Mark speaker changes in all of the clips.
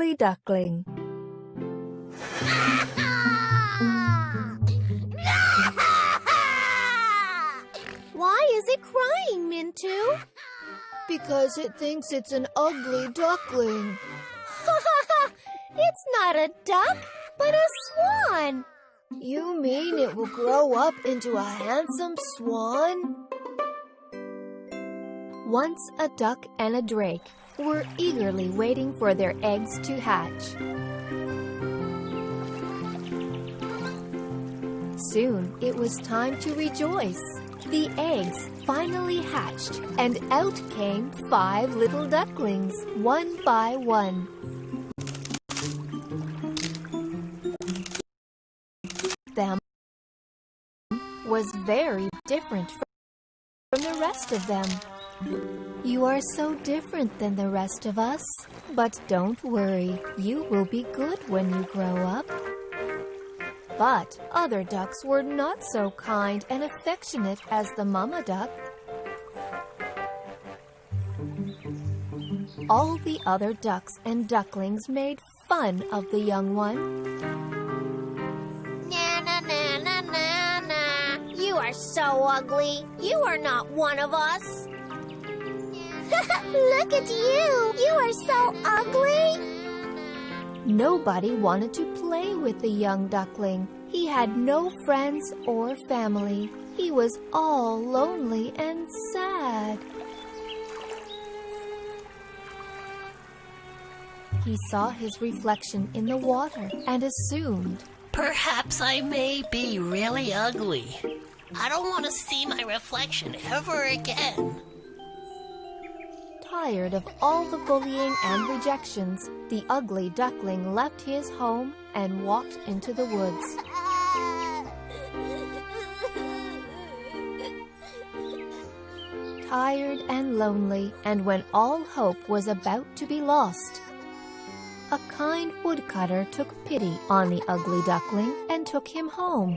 Speaker 1: ugly duckling.
Speaker 2: Why is it crying, Mintu?
Speaker 3: Because it thinks it's an ugly duckling.
Speaker 2: It's not a duck, but a swan.
Speaker 3: You mean it will grow up into a handsome swan?
Speaker 1: Once a duck and a drake were eagerly waiting for their eggs to hatch. Soon it was time to rejoice. The eggs finally hatched, and out came 5 little ducklings, one by one. Them was very different from the rest of them. You are so different than the rest of us, but don't worry, you will be good when you grow up. But other ducks were not so kind and affectionate as the mama duck. All the other ducks and ducklings made fun of the young one.
Speaker 2: Na na na na na na. You are so ugly. You are not one of us. Look at you. You are so ugly.
Speaker 1: Nobody wanted to play with the young duckling. He had no friends or family. He was all lonely and sad. He saw his reflection in the water and assumed,
Speaker 4: "Perhaps I may be really ugly. I don't want to see my reflection ever again."
Speaker 1: Tired of all the bullying and rejections, the ugly duckling left his home and walked into the woods. Tired and lonely, and when all hope was about to be lost, a kind woodcutter took pity on the ugly duckling and took him home.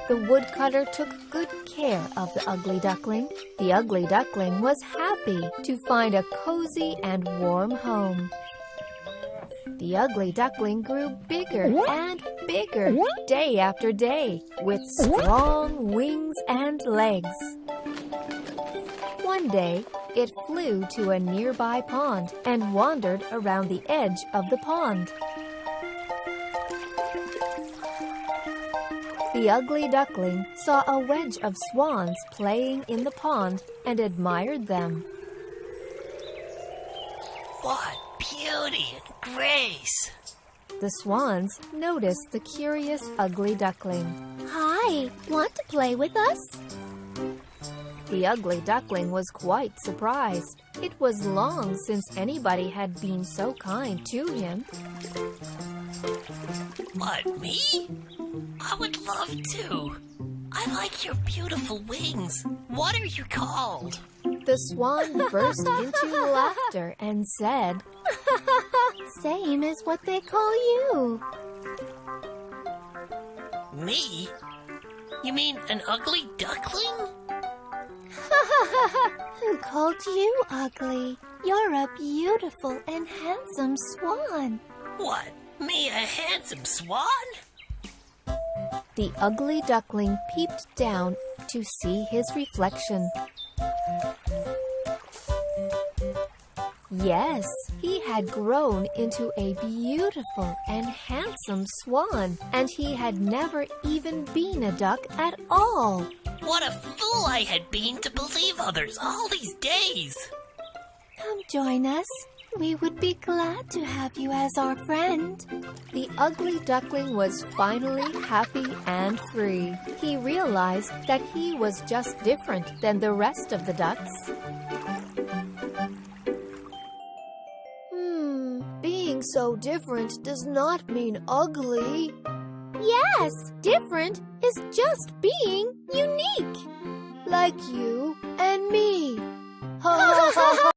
Speaker 1: The woodcutter took good care of the ugly duckling. The ugly duckling was happy to find a cozy and warm home. The ugly duckling grew bigger and bigger day after day, with strong wings and legs. One day, it flew to a nearby pond and wandered around the edge of the pond. The ugly duckling saw a wedge of swans playing in the pond and admired them.
Speaker 4: What beauty and grace!
Speaker 1: The swans noticed the curious ugly duckling.
Speaker 2: Hi, want to play with us?
Speaker 1: The ugly duckling was quite surprised. It was long since anybody had been so kind to him.
Speaker 4: What, me? I would love to. I like your beautiful wings. What are you called?
Speaker 1: The swan burst into laughter and said,
Speaker 2: Same as what they call you.
Speaker 4: Me? You mean an ugly duckling?
Speaker 2: Who called you ugly? You're a beautiful and handsome swan.
Speaker 4: What, me a handsome swan?
Speaker 1: The ugly duckling peeped down to see his reflection. Yes, he had grown into a beautiful and handsome swan, and he had never even been a duck at all.
Speaker 4: What a fool I had been to believe others all these days!
Speaker 2: Come join us. We would be glad to have you as our friend.
Speaker 1: The ugly duckling was finally happy and free. He realized that he was just different than the rest of the ducks.
Speaker 3: Being so different does not mean ugly.
Speaker 2: Yes, different is just being unique.
Speaker 3: Like you and me. Ha ha ha ha!